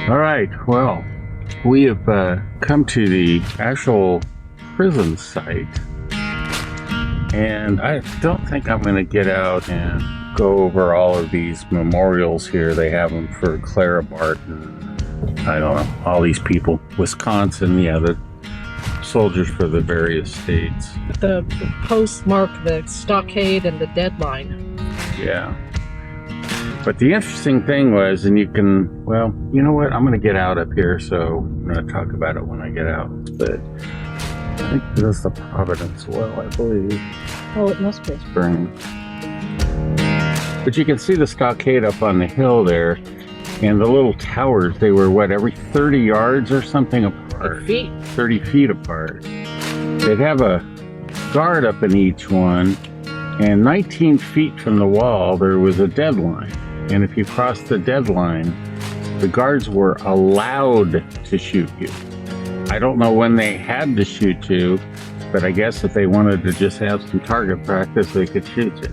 All right, well, we have come to the actual prison site, and I don't think I'm going to get out and go over all of these memorials here. They have them for Clara Barton, I don't know, all these people. Wisconsin, yeah, the soldiers for the various states. The posts mark the stockade and the deadline. Yeah. But the interesting thing was, and you can, well, you know what? I'm going to get out up here, so I'm going to talk about it when I get out. But I think this is the Providence well, I believe. Oh, it must be. Spring. But you can see the stockade up on the hill there, and the little towers, they were, what, every 30 yards or something apart? 30 feet apart. They'd have a guard up in each one, and 19 feet from the wall, there was a deadline. And if you crossed the deadline, the guards were allowed to shoot you. I don't know when they had to shoot you, but I guess if they wanted to just have some target practice, they could shoot you.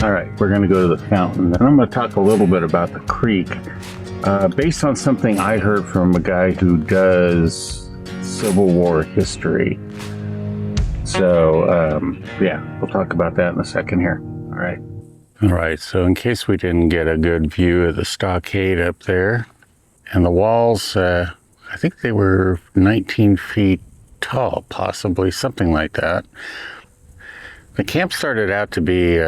All right, we're going to go to the fountain. And I'm going to talk a little bit about the creek, based on something I heard from a guy who does Civil War history. So, yeah, we'll talk about that in a second here. All right. All right, so in case we didn't get a good view of the stockade up there, and the walls, I think they were 19 feet tall, possibly, something like that. The camp started out to be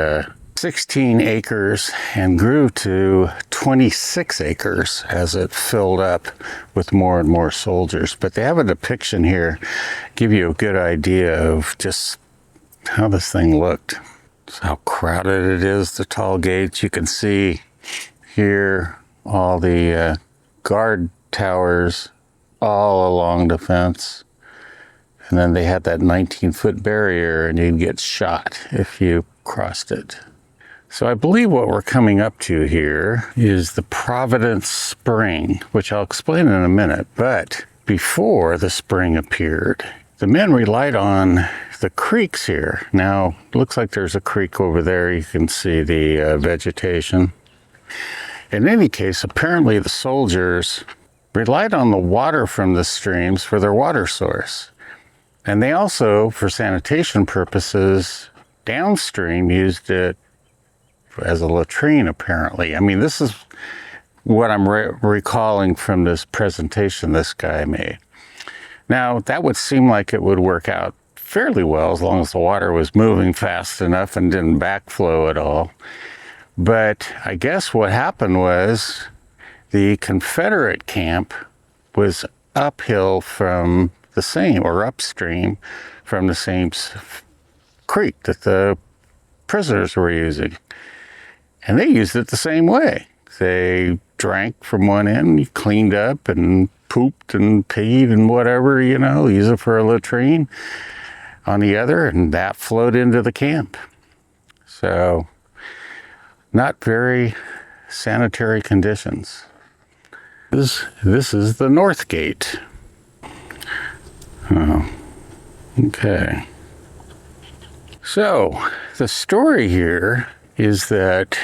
16 acres and grew to 26 acres as it filled up with more and more soldiers. But they have a depiction here, give you a good idea of just how this thing looked. How crowded it is, the tall gates. You can see here all the guard towers all along the fence. And then they had that 19-foot barrier, and you'd get shot if you crossed it. So I believe what we're coming up to here is the Providence Spring, which I'll explain in a minute. But before the spring appeared, the men relied on the creeks here. Now, it looks like there's a creek over there. You can see the vegetation. In any case, apparently the soldiers relied on the water from the streams for their water source. And they also, for sanitation purposes, downstream used it as a latrine, apparently. I mean, this is what I'm recalling from this presentation this guy made. Now, that would seem like it would work out fairly well as long as the water was moving fast enough and didn't backflow at all. But I guess what happened was the Confederate camp was uphill from the same, or upstream from the same creek that the prisoners were using. And they used it the same way. They drank from one end, cleaned up and pooped and peed and whatever, you know, use it for a latrine on the other, and that flowed into the camp. So, not very sanitary conditions. This is the North Gate. Oh, okay. So, the story here is that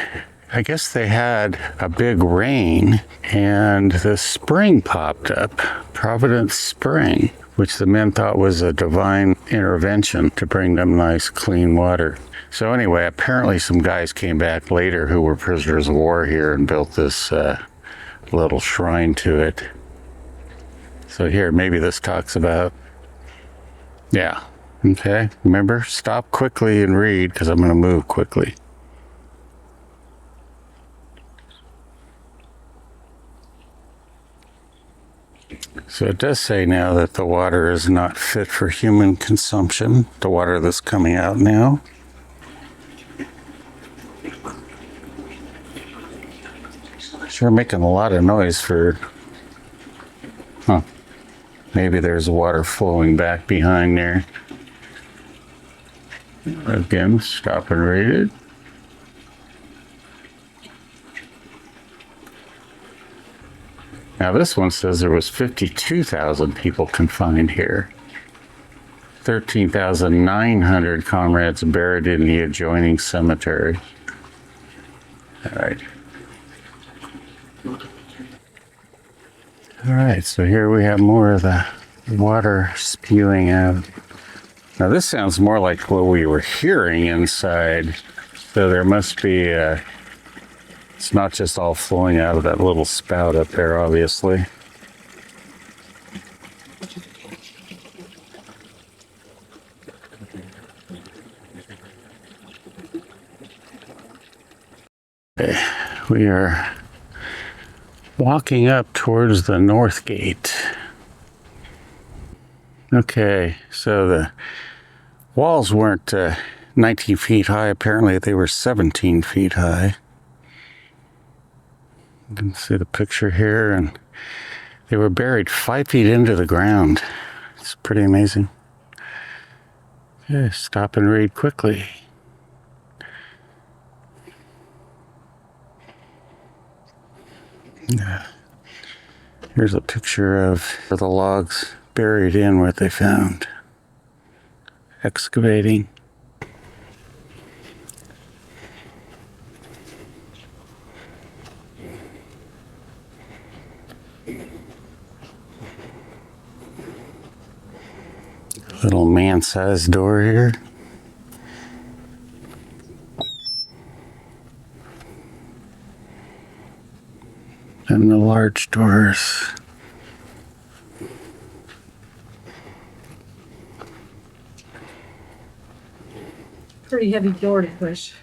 I guess they had a big rain and the spring popped up, Providence Spring, which the men thought was a divine intervention to bring them nice, clean water. So anyway, apparently some guys came back later who were prisoners of war here and built this little shrine to it. So here, maybe this talks about, yeah, okay. Remember, stop quickly and read because I'm going to move quickly. So it does say now that the water is not fit for human consumption, the water that's coming out now. Sure making a lot of noise for, maybe there's water flowing back behind there. Again, stop and read it. Now this one says there was 52,000 people confined here. 13,900 comrades buried in the adjoining cemetery. All right. All right, so here we have more of the water spewing out. Now this sounds more like what we were hearing inside. So there must be, it's not just all flowing out of that little spout up there, obviously. Okay, we are walking up towards the north gate. Okay, so the walls weren't 19 feet high. Apparently they were 17 feet high. You can see the picture here, and they were buried 5 feet into the ground. It's pretty amazing. Okay, stop and read quickly. Here's a picture of the logs buried in what they found. Excavating. Little man-sized door here. And the large doors. Pretty heavy door to push.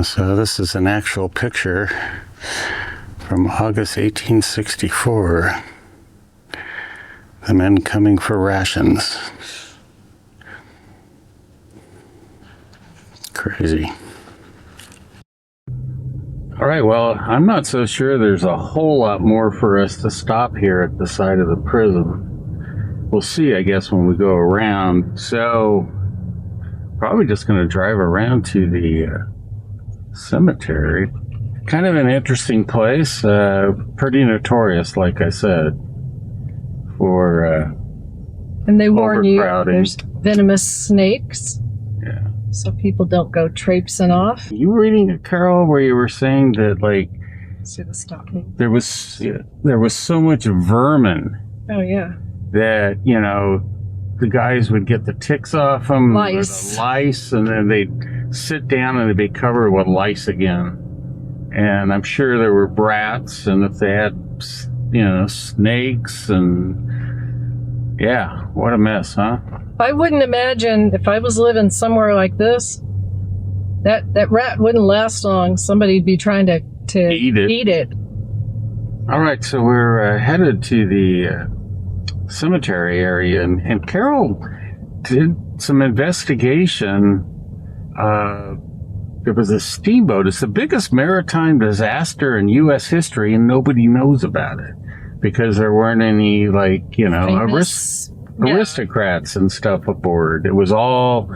So this is an actual picture from August 1864. The men coming for rations. Crazy. All right, well, I'm not so sure there's a whole lot more for us to stop here at the side of the prison. We'll see, I guess, when we go around. So, probably just going to drive around to the cemetery. Kind of an interesting place. Pretty notorious, like I said, for And they warn you overcrowding. there's venomous snakes, Yeah. so people don't go traipsing off. You were reading a Carol where you were saying that, like, See the stocking? there was so much vermin Oh yeah. that, you know, the guys would get the ticks off them, Lice. or the lice, and then they'd sit down and they'd be covered with lice again. And I'm sure there were brats, and if they had, you know, snakes, and yeah, what a mess, huh? I wouldn't imagine if I was living somewhere like this, that rat wouldn't last long. Somebody'd be trying to Eat it. All right, so we're headed to the cemetery area, and Carol did some investigation. There was a steamboat. It's the biggest maritime disaster in U.S. history, and nobody knows about it because there weren't any, like, you know, Famous. Yeah. aristocrats and stuff aboard. It was all,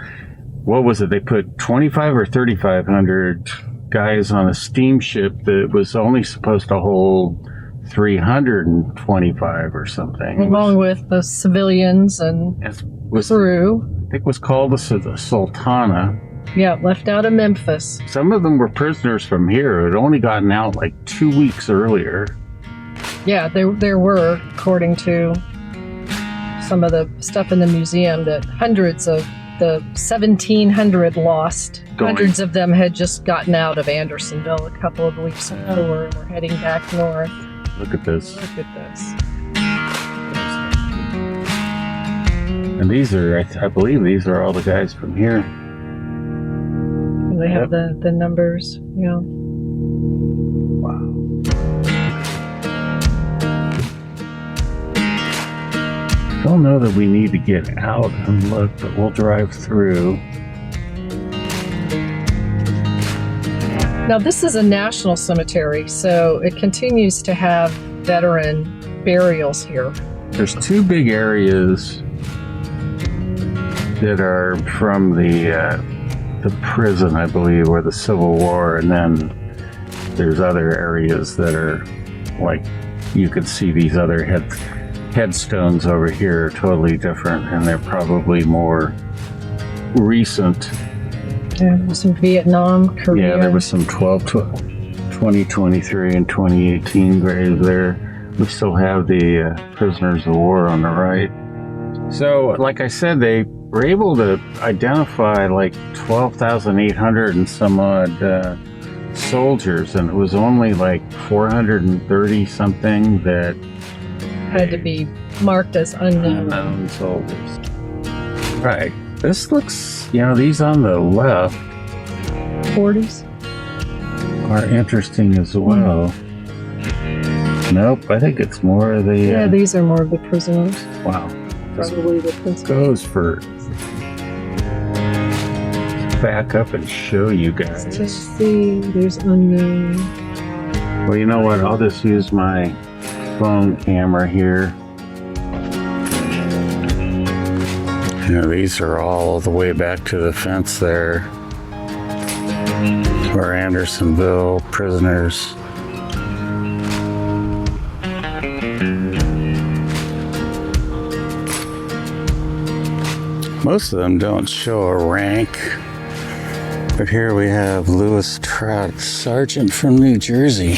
what was it? They put 25 or 3,500 guys on a steamship that was only supposed to hold 325 or something. Along with the civilians and It was, crew. I think it was called the Sultana. Yeah, left out of Memphis. Some of them were prisoners from here who had only gotten out like 2 weeks earlier. Yeah, there were, according to some of the stuff in the museum, that hundreds of the 1,700 lost. Hundreds of them had just gotten out of Andersonville a couple of weeks before and were heading back north. Look at this. Look at this. And these are, I believe these are all the guys from here. And they have the numbers, yeah. Wow. I don't know that we need to get out and look, but we'll drive through. Now, this is a national cemetery, so it continues to have veteran burials here. There's two big areas that are from the prison, I believe, or the Civil War, and then there's other areas that are, like, you can see these other headstones over here are totally different, and they're probably more recent. There was some Vietnam, Korea. Yeah, there was some 2023 and 2018 grave there. We still have the prisoners of war on the right. So, like I said, they were able to identify like 12,800 and some odd soldiers, and it was only like 430 something that Had to be marked as unknown. unknown soldiers. Right. This looks, these on the left 40s. are interesting as well. Nope, I think it's more of the. Yeah, these are more of the prisoners. Wow. This Probably the prisoners. goes for. Back up and show you guys. Let's just see. There's unknown. Well, you know what? I'll just use my phone camera here. These are all the way back to the fence there. Or Andersonville prisoners. Most of them don't show a rank. But here we have Lewis Trout, Sergeant from New Jersey.